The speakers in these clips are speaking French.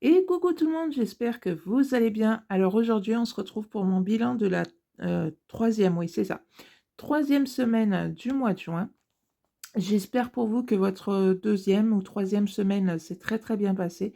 Et coucou tout le monde, j'espère que vous allez bien. Alors aujourd'hui, on se retrouve pour mon bilan de la troisième, oui c'est ça, troisième semaine du mois de juin. J'espère pour vous que votre deuxième ou troisième semaine s'est très très bien passée,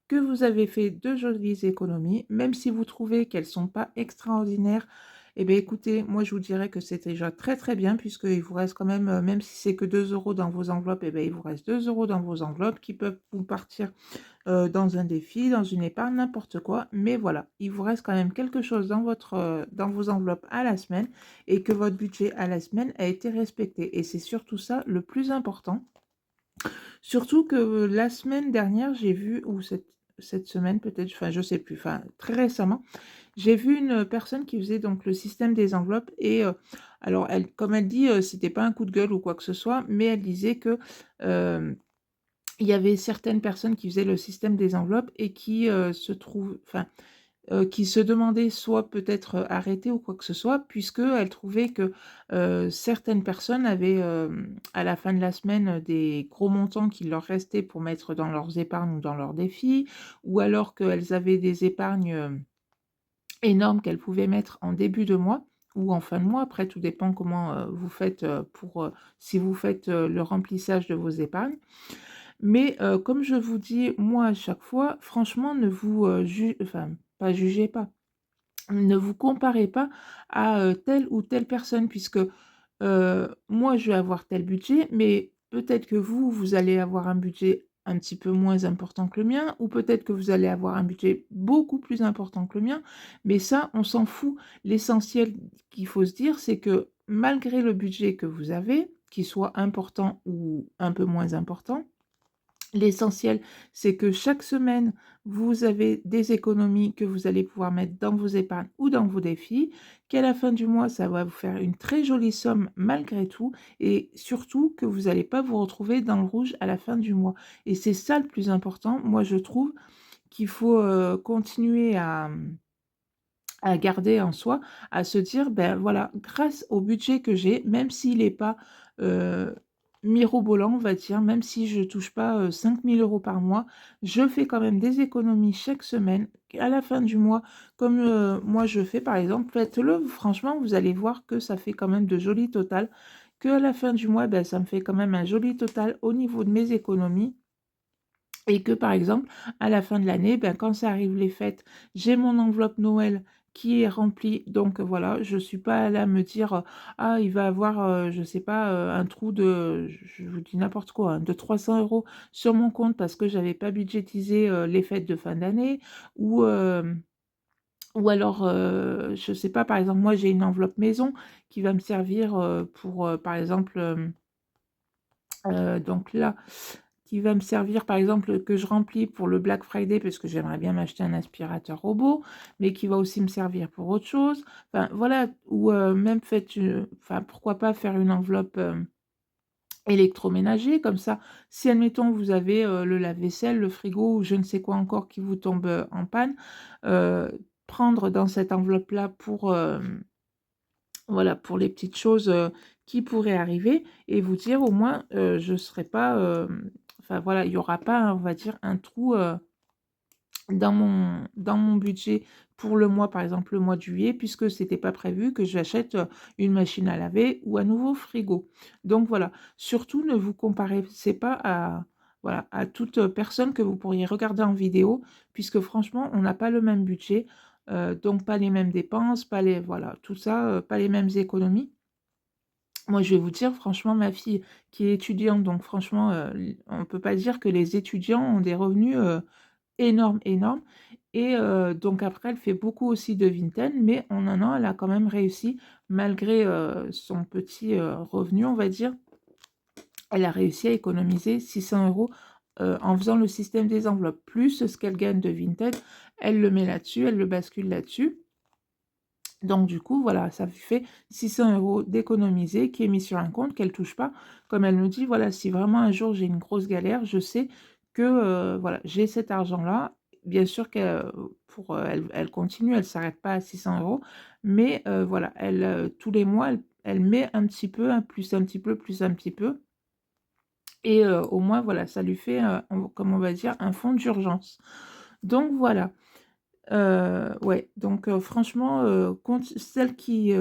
que vous avez fait de jolies économies, même si vous trouvez qu'elles ne sont pas extraordinaires. Eh bien écoutez, moi je vous dirais que c'est déjà très très bien puisqu'il vous reste quand même, même si c'est que 2 euros dans vos enveloppes, eh bien il vous reste 2 euros dans vos enveloppes qui peuvent vous partir dans un défi, dans une épargne, n'importe quoi. Mais voilà, il vous reste quand même quelque chose dans dans vos enveloppes à la semaine et que votre budget à la semaine a été respecté. Et c'est surtout ça le plus important. Surtout que la semaine dernière, j'ai vu, ou cette semaine peut-être, enfin je sais plus, enfin très récemment, j'ai vu une personne qui faisait donc le système des enveloppes et alors elle, comme elle dit, c'était pas un coup de gueule ou quoi que ce soit, mais elle disait que euh, il y avait certaines personnes qui faisaient le système des enveloppes et qui, qui se demandaient soit peut-être, arrêter ou quoi que ce soit, puisqu'elles trouvaient que, certaines personnes avaient, à la fin de la semaine, des gros montants qui leur restaient pour mettre dans leurs épargnes ou dans leurs défis, ou alors qu'elles avaient des épargnes, énormes qu'elles pouvaient mettre en début de mois ou en fin de mois. Après, tout dépend comment, vous faites, si vous faites, le remplissage de vos épargnes. Mais comme je vous dis, moi, à chaque fois, franchement, ne vous, pas jugez pas, ne vous comparez pas à, telle ou telle personne puisque, moi, je vais avoir tel budget, mais peut-être que vous, vous allez avoir un budget un petit peu moins important que le mien ou peut-être que vous allez avoir un budget beaucoup plus important que le mien, mais ça, on s'en fout. L'essentiel qu'il faut se dire, c'est que malgré le budget que vous avez, qu'il soit important ou un peu moins important, l'essentiel, c'est que chaque semaine, vous avez des économies que vous allez pouvoir mettre dans vos épargnes ou dans vos défis, qu'à la fin du mois, ça va vous faire une très jolie somme malgré tout, et surtout que vous n'allez pas vous retrouver dans le rouge à la fin du mois. Et c'est ça le plus important. Moi, je trouve qu'il faut continuer à garder en soi, à se dire, ben voilà, grâce au budget que j'ai, même s'il n'est pas euh, mirobolant, on va dire, même si je ne touche pas 5 000 € par mois, je fais quand même des économies chaque semaine. À la fin du mois, comme moi je fais par exemple, faites-le, franchement, vous allez voir que ça fait quand même de jolis totals, que à la fin du mois, ben, ça me fait quand même un joli total au niveau de mes économies. Et que par exemple, à la fin de l'année, ben, quand ça arrive les fêtes, j'ai mon enveloppe Noël qui est remplie. Donc voilà, je ne suis pas là à me dire, ah, il va avoir, je ne sais pas, un trou de, je vous dis n'importe quoi, hein, de 300 € sur mon compte parce que j'avais pas budgétisé les fêtes de fin d'année. Ou, ou alors, je ne sais pas, par exemple, moi j'ai une enveloppe maison qui va me servir pour, par exemple, donc là, qui va me servir, par exemple, que je remplis pour le Black Friday, parce que j'aimerais bien m'acheter un aspirateur robot, mais qui va aussi me servir pour autre chose. Enfin, voilà, ou même faites, enfin, pourquoi pas faire une enveloppe électroménager, comme ça, si, admettons, vous avez le lave-vaisselle, le frigo, ou je ne sais quoi encore qui vous tombe en panne, euh, prendre dans cette enveloppe-là pour, voilà, pour les petites choses qui pourraient arriver et vous dire au moins, je ne serai pas, enfin voilà, il y aura pas, on va dire, un trou dans mon budget pour le mois, par exemple le mois de juillet, puisque c'était pas prévu que j'achète une machine à laver ou un nouveau frigo. Donc voilà, surtout ne vous comparez pas à, voilà, à toute personne que vous pourriez regarder en vidéo, puisque franchement, on n'a pas le même budget, donc pas les mêmes dépenses, pas les, voilà, tout ça, pas les mêmes économies. Moi, je vais vous dire, franchement, ma fille qui est étudiante, donc franchement, on ne peut pas dire que les étudiants ont des revenus énormes, énormes. Et donc après, elle fait beaucoup aussi de Vinted, mais en un an, elle a quand même réussi, malgré son petit revenu, on va dire, elle a réussi à économiser 600 € en faisant le système des enveloppes. Plus ce qu'elle gagne de Vinted, elle le met là-dessus, elle le bascule là-dessus. Donc du coup, voilà, ça fait 600 € d'économiser qui est mis sur un compte qu'elle ne touche pas. Comme elle nous dit, voilà, si vraiment un jour j'ai une grosse galère, je sais que voilà, j'ai cet argent-là. Bien sûr qu'elle elle continue, elle ne s'arrête pas à 600 €, mais voilà, elle, tous les mois, elle met un petit peu, un plus un petit peu, plus un petit peu. Et au moins, voilà, ça lui fait, comme on va dire, un fonds d'urgence. Donc voilà. Ouais, donc franchement, celles qui,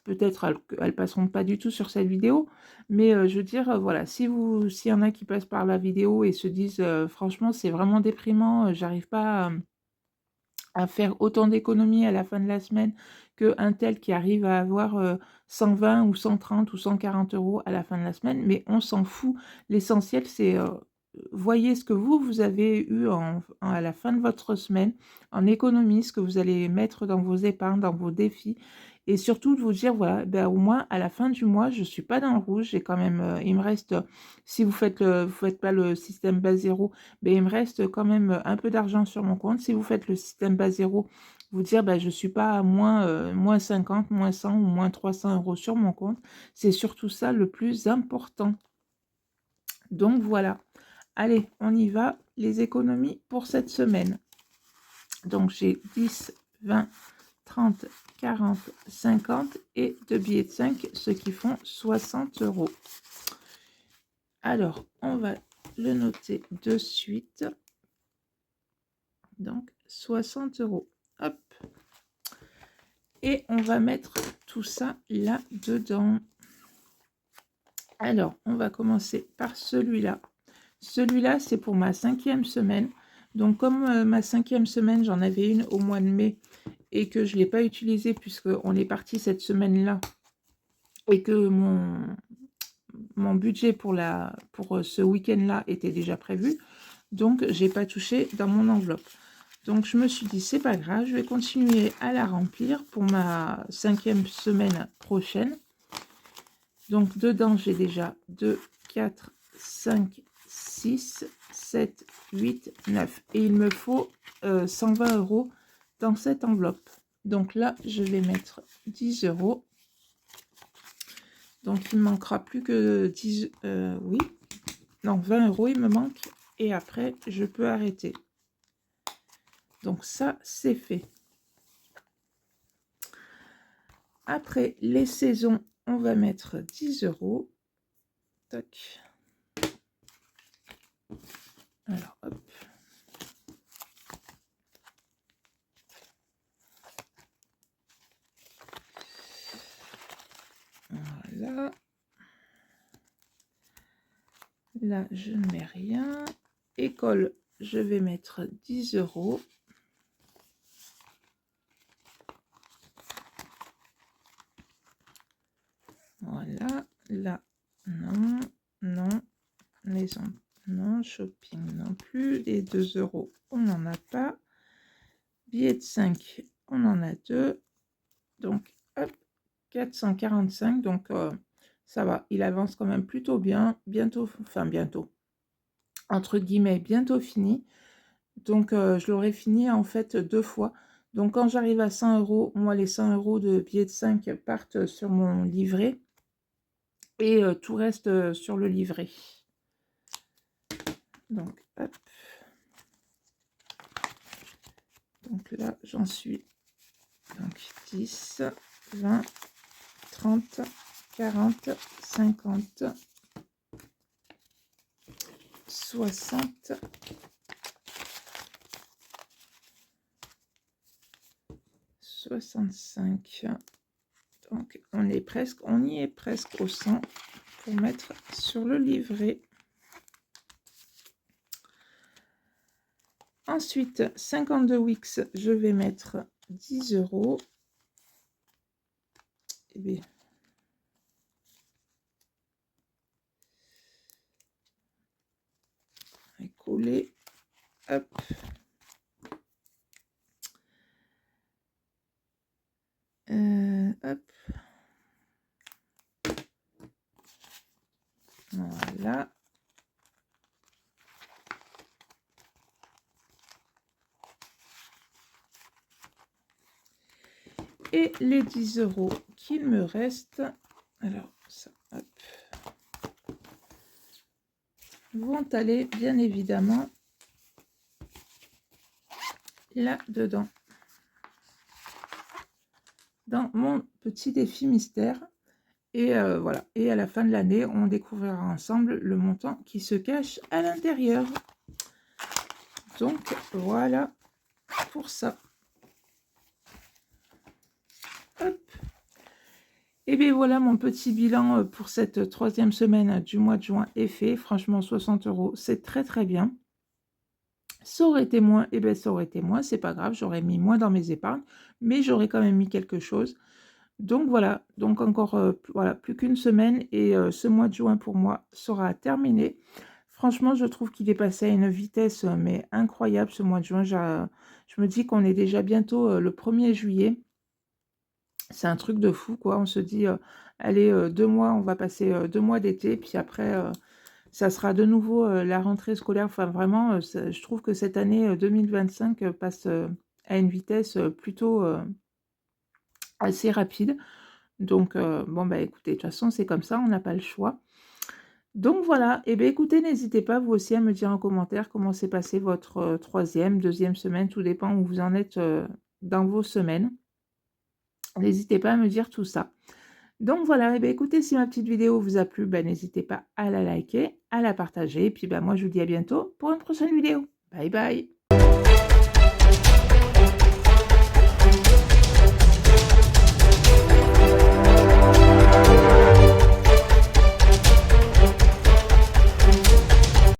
peut-être elles passeront pas du tout sur cette vidéo, mais je veux dire, voilà, s'il y en a qui passent par la vidéo et se disent: «Franchement, c'est vraiment déprimant, j'arrive pas à faire autant d'économies à la fin de la semaine qu'un tel qui arrive à avoir, 120 ou 130 ou 140 € à la fin de la semaine», mais on s'en fout. L'essentiel, c'est, voyez ce que vous avez eu à la fin de votre semaine en économie, ce que vous allez mettre dans vos épargnes, dans vos défis et surtout de vous dire: «Voilà, ben, au moins à la fin du mois, je ne suis pas dans le rouge, j'ai quand même, il me reste», si vous faites pas le système base zéro, beh, il me reste quand même, un peu d'argent sur mon compte. Si vous faites le système base zéro, vous dire: «Bah, je ne suis pas à moins 50, moins 100 ou moins 300 € sur mon compte». C'est surtout ça le plus important. Donc voilà. Allez, on y va, les économies pour cette semaine. Donc j'ai 10, 20, 30, 40, 50 et 2 billets de 5, ce qui font 60 €. Alors, on va le noter de suite. Donc 60 €. Hop. Et on va mettre tout ça là-dedans. Alors, on va commencer par celui-là. Celui-là, c'est pour ma 5e semaine. Donc, comme ma 5e semaine, j'en avais une au mois de mai et que je ne l'ai pas utilisée puisqu'on est parti cette semaine-là et que mon budget pour ce week-end-là était déjà prévu. Donc, je n'ai pas touché dans mon enveloppe. Donc, je me suis dit, c'est pas grave, je vais continuer à la remplir pour ma 5e semaine prochaine. Donc, dedans, j'ai déjà 2, 4, 5, 6, 7, 8, 9. Et il me faut 120 € dans cette enveloppe. Donc là, je vais mettre 10 €. Donc, il ne manquera plus que 10, oui, non, 20 € il me manque. Et après, je peux arrêter. Donc ça, c'est fait. Après, les saisons, on va mettre 10 €. Tac. Alors, hop. Voilà. Là, je ne mets rien. École, je vais mettre 10 €. Voilà. Là, non, non. Maison, non. Shopping, non plus. Les 2 €, on n'en a pas. Billet de 5, on en a 2. Donc, hop, 445. Donc, ça va. Il avance quand même plutôt bien. Bientôt, enfin bientôt, entre guillemets, bientôt fini. Donc, je l'aurais fini en fait 2 fois. Donc, quand j'arrive à 100 €, moi, les 100 € de billets de 5 partent sur mon livret et tout reste sur le livret. Donc, hop. Donc là, j'en suis. Donc, 10, 20, 30, 40, 50, 60, 65. Donc, on y est presque au 100 pour mettre sur le livret. Ensuite, 52 Wix, je vais mettre 10 €. Et bien, coller. Hop. Hop. Voilà. Et les 10 € qu'il me reste, alors ça, hop, vont aller bien évidemment là-dedans. Dans mon petit défi mystère. Et voilà. Et à la fin de l'année, on découvrira ensemble le montant qui se cache à l'intérieur. Donc voilà pour ça. Hop. Et bien voilà, mon petit bilan pour cette troisième semaine du mois de juin est fait. Franchement, 60 €, c'est très très bien. Ça aurait été moins, et bien ça aurait été moins, c'est pas grave, j'aurais mis moins dans mes épargnes, mais j'aurais quand même mis quelque chose. Donc voilà, donc encore voilà, plus qu'une semaine et ce mois de juin pour moi sera terminé. Franchement, je trouve qu'il est passé à une vitesse mais incroyable ce mois de juin. Je me dis qu'on est déjà bientôt le 1er juillet. C'est un truc de fou, quoi. On se dit, allez, 2 mois, on va passer 2 mois d'été, puis après, ça sera de nouveau la rentrée scolaire. Enfin, vraiment, je trouve que cette année 2025 passe à une vitesse plutôt assez rapide. Donc, bon, bah écoutez, de toute façon, c'est comme ça, on n'a pas le choix. Donc voilà, et bien écoutez, n'hésitez pas vous aussi à me dire en commentaire comment s'est passé votre troisième, deuxième semaine, tout dépend où vous en êtes dans vos semaines. N'hésitez pas à me dire tout ça. Donc voilà, et bien écoutez, si ma petite vidéo vous a plu, ben, n'hésitez pas à la liker, à la partager. Et puis ben, moi, je vous dis à bientôt pour une prochaine vidéo. Bye bye.